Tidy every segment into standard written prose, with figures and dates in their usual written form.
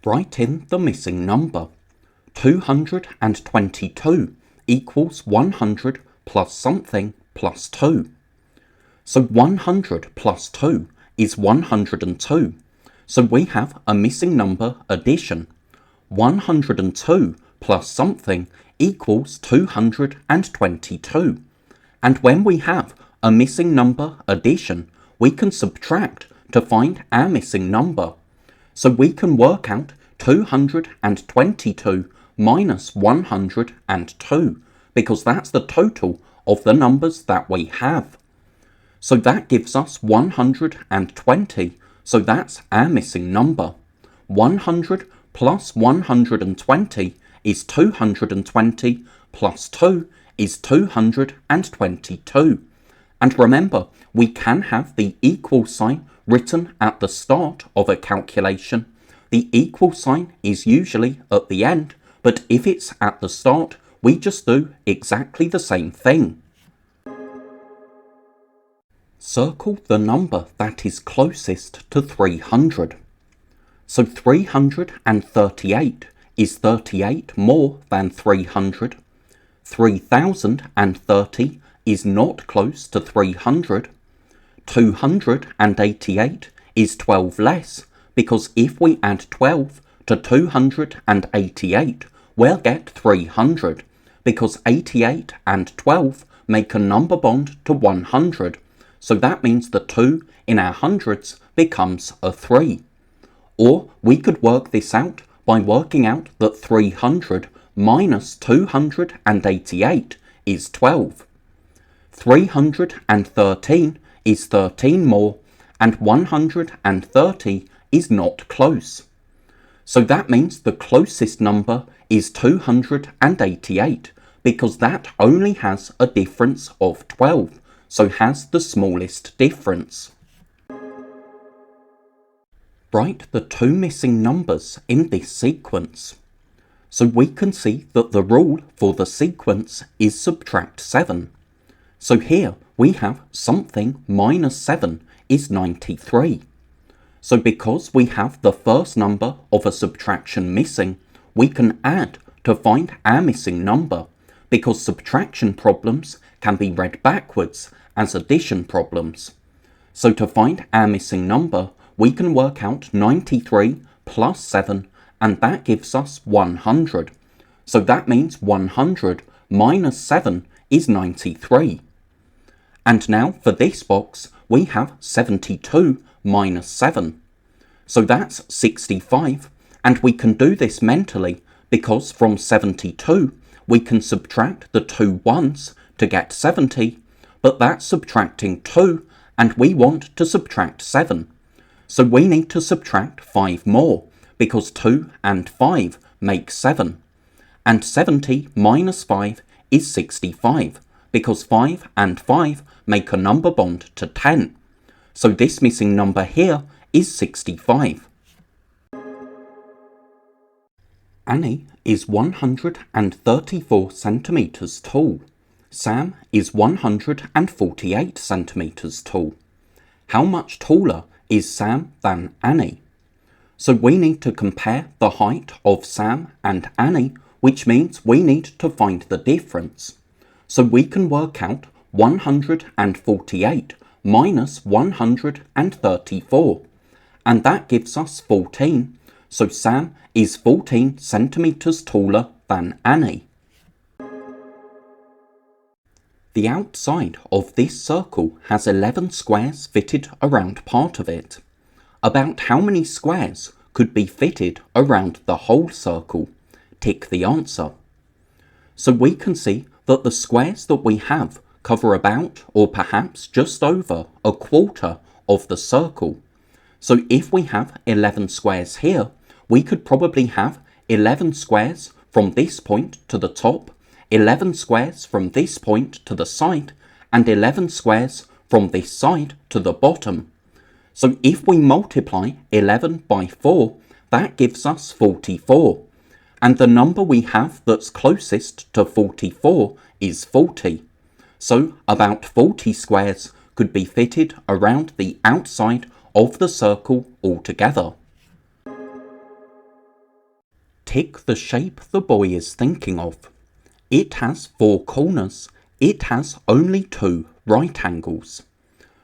Write in the missing number. 222 equals 100 plus something plus 2. So 100 plus 2 is 102. So we have a missing number addition. 102 plus something equals 222. And when we have a missing number addition, we can subtract to find our missing number. So we can work out 222 minus 102, because that's the total of the numbers that we have. So that gives us 120, so that's our missing number. 100 plus 120 is 220, plus 2 is 222. And remember, we can have the equal sign written at the start of a calculation. The equal sign is usually at the end, but if it's at the start, we just do exactly the same thing. Circle the number that is closest to 300. So 338 is 38 more than 300. 3030 is not close to 300. 288 is 12 less, because if we add 12 to 288, we'll get 300, because 88 and 12 make a number bond to 100, so that means the 2 in our hundreds becomes a 3. Or we could work this out by working out that 300 minus 288 is 12. 313 is 13 more, and 130 is not close. So that means the closest number is 288, because that only has a difference of 12, so has the smallest difference. Write the two missing numbers in this sequence. So we can see that the rule for the sequence is subtract 7. So here we have something minus 7 is 93. So because we have the first number of a subtraction missing, we can add to find our missing number, because subtraction problems can be read backwards as addition problems. So to find our missing number, we can work out 93 plus 7, and that gives us 100. So that means 100 minus 7 is 93. And now for this box, we have 72 minus 7. So that's 65, and we can do this mentally, because from 72, we can subtract the 2 ones to get 70, but that's subtracting 2, and we want to subtract 7. So we need to subtract 5 more, because 2 and 5 make 7. And 70 minus 5 is 65, because 5 and 5 make a number bond to 10. So this missing number here is 65. Annie is 134 centimeters tall. Sam is 148 centimeters tall. How much taller is Sam than Annie? So we need to compare the height of Sam and Annie, which means we need to find the difference. So we can work out 148 minus 134, and that gives us 14. So Sam is 14 centimeters taller than Annie. The outside of this circle has 11 squares fitted around part of it. About how many squares could be fitted around the whole circle? Tick the answer. So we can see that the squares that we have cover about, or perhaps just over, a quarter of the circle. So if we have 11 squares here, we could probably have 11 squares from this point to the top, 11 squares from this point to the side, and 11 squares from this side to the bottom. So if we multiply 11 by 4, that gives us 44. And the number we have that's closest to 44 is 40. So about 40 squares could be fitted around the outside of the circle altogether. pick the shape the boy is thinking of. It has 4 corners. It has only 2 right angles.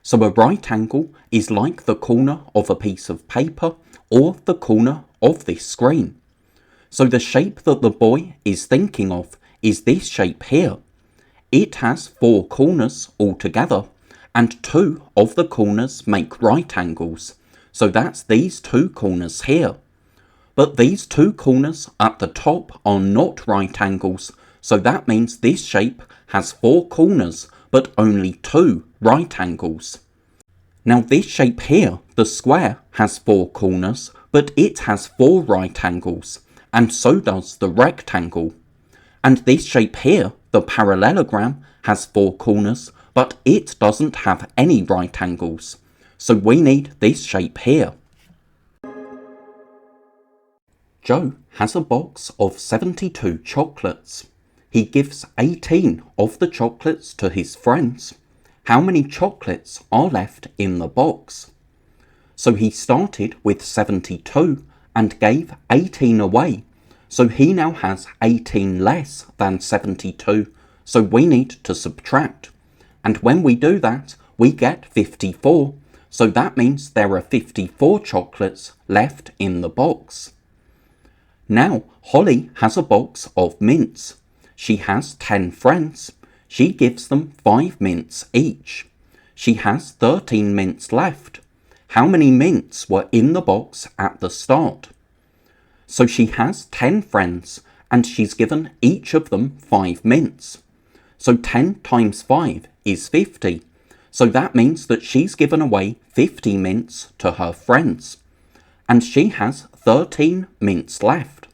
So a right angle is like the corner of a piece of paper or the corner of this screen. So the shape that the boy is thinking of is this shape here. It has 4 corners altogether, and 2 of the corners make right angles. So that's these 2 corners here. But these 2 corners at the top are not right angles, so that means this shape has 4 corners but only 2 right angles. Now this shape here, the square, has 4 corners, but it has 4 right angles, and so does the rectangle. And this shape here, the parallelogram, has 4 corners, but it doesn't have any right angles. So we need this shape here. Joe has a box of 72 chocolates. He gives 18 of the chocolates to his friends. How many chocolates are left in the box? So he started with 72 and gave 18 away. So he now has 18 less than 72. So we need to subtract. And when we do that, we get 54. So that means there are 54 chocolates left in the box. Now, Holly has a box of mints. She has 10 friends. She gives them 5 mints each. She has 13 mints left. How many mints were in the box at the start? So she has 10 friends and she's given each of them 5 mints. So 10 times 5 is 50. So that means that she's given away 50 mints to her friends. And she has 13 mints left.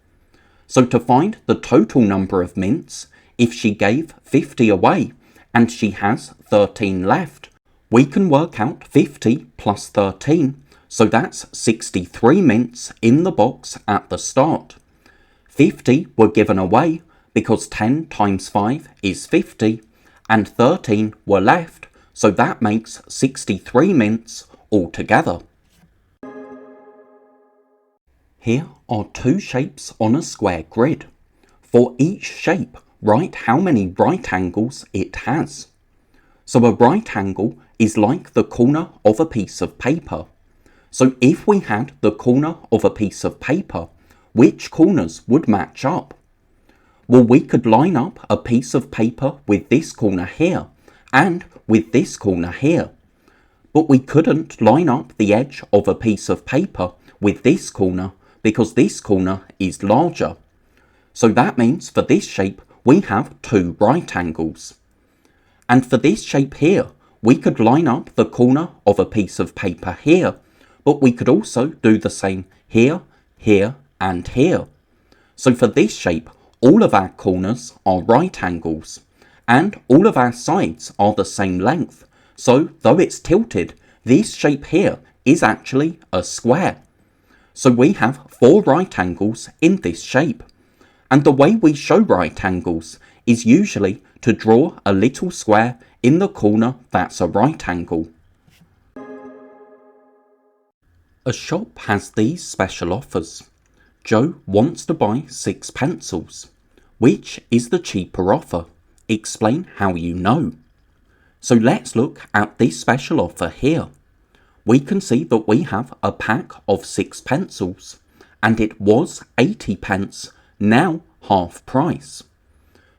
So to find the total number of mints, if she gave 50 away and she has 13 left, we can work out 50 plus 13, so that's 63 mints in the box at the start. 50 were given away because 10 times 5 is 50, and 13 were left, so that makes 63 mints altogether. Here are 2 shapes on a square grid. For each shape, write how many right angles it has. So a right angle is like the corner of a piece of paper. So if we had the corner of a piece of paper, which corners would match up? Well, we could line up a piece of paper with this corner here and with this corner here. But we couldn't line up the edge of a piece of paper with this corner because this corner is larger. So that means for this shape, we have 2 right angles. And for this shape here, we could line up the corner of a piece of paper here, but we could also do the same here, here, and here. So for this shape, all of our corners are right angles, and all of our sides are the same length. So though it's tilted, this shape here is actually a square. So we have 4 right angles in this shape. And the way we show right angles is usually to draw a little square in the corner that's a right angle. A shop has these special offers. Joe wants to buy 6 pencils. Which is the cheaper offer? Explain how you know. So let's look at this special offer here. We can see that we have a pack of 6 pencils, and it was 80 pence, now half price.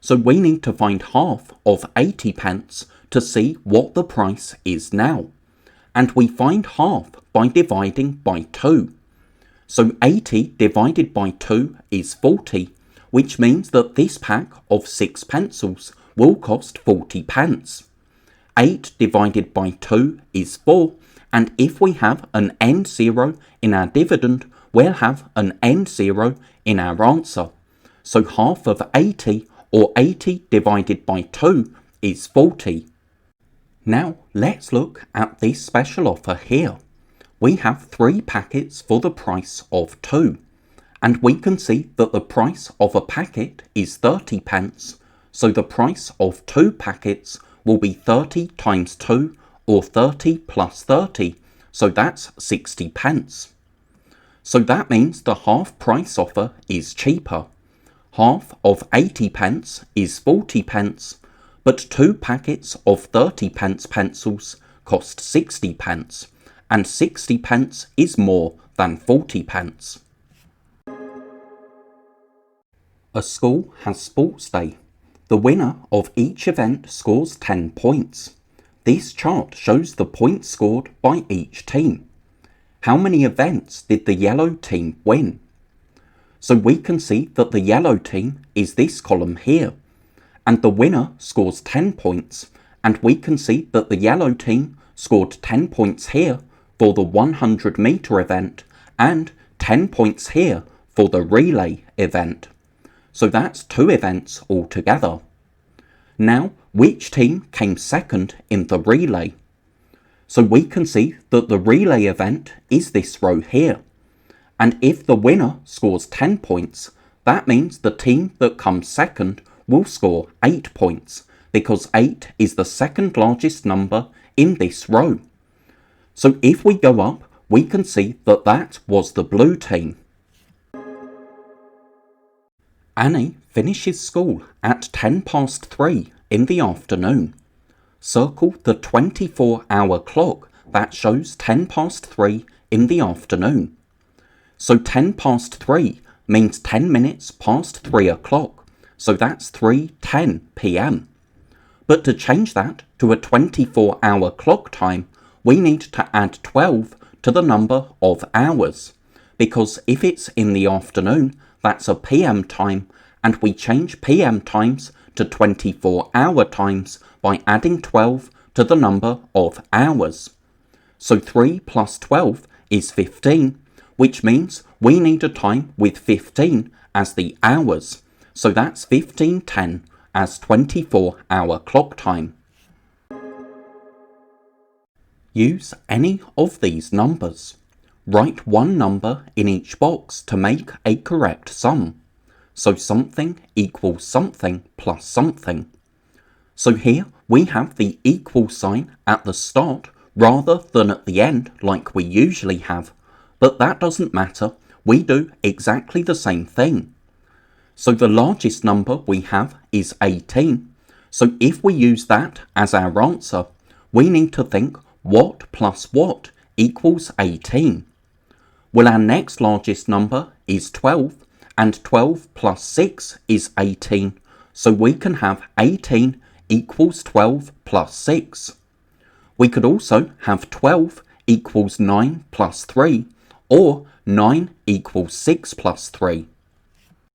So we need to find half of 80 pence to see what the price is now. And we find half by dividing by 2. So 80 divided by 2 is 40, which means that this pack of 6 pencils will cost 40 pence. 8 divided by 2 is 4, and if we have an end zero in our dividend, we'll have an end zero in our answer. So half of 80, or 80 divided by 2, is 40. Now let's look at this special offer here. We have 3 packets for the price of 2, and we can see that the price of a packet is 30 pence, so the price of 2 packets will be 30 times 2, or 30 plus 30, so that's 60 pence. So that means the half price offer is cheaper. Half of 80 pence is 40 pence, but 2 packets of 30 pence pencils cost 60 pence, and 60 pence is more than 40 pence. A school has sports day. The winner of each event scores 10 points. This chart shows the points scored by each team. How many events did the yellow team win? So we can see that the yellow team is this column here, and the winner scores 10 points, and we can see that the yellow team scored 10 points here for the 100-meter event and 10 points here for the relay event. So that's 2 events altogether. Now, which team came second in the relay? So we can see that the relay event is this row here. And if the winner scores 10 points, that means the team that comes second will score 8 points, because 8 is the second largest number in this row. So if we go up, we can see that that was the blue team. Annie finishes school at 3:10 in the afternoon. Circle the 24-hour clock that shows 3:10 in the afternoon. So 3:10 means 10 minutes past 3 o'clock, so that's 3:10 p.m. But to change that to a 24-hour clock time, we need to add 12 to the number of hours, because if it's in the afternoon, that's a PM time, and we change PM times to 24-hour times by adding 12 to the number of hours. So 3 plus 12 is 15, which means we need a time with 15 as the hours. So that's 15:10 as 24-hour clock time. Use any of these numbers. Write one number in each box to make a correct sum. So something equals something plus something. So here we have the equal sign at the start rather than at the end like we usually have, but that doesn't matter. We do exactly the same thing. So the largest number we have is 18. So if we use that as our answer, we need to think what plus what equals 18. Well, our next largest number is 12, and 12 plus 6 is 18, so we can have 18 equals 12 plus 6. We could also have 12 equals 9 plus 3, or 9 equals 6 plus 3.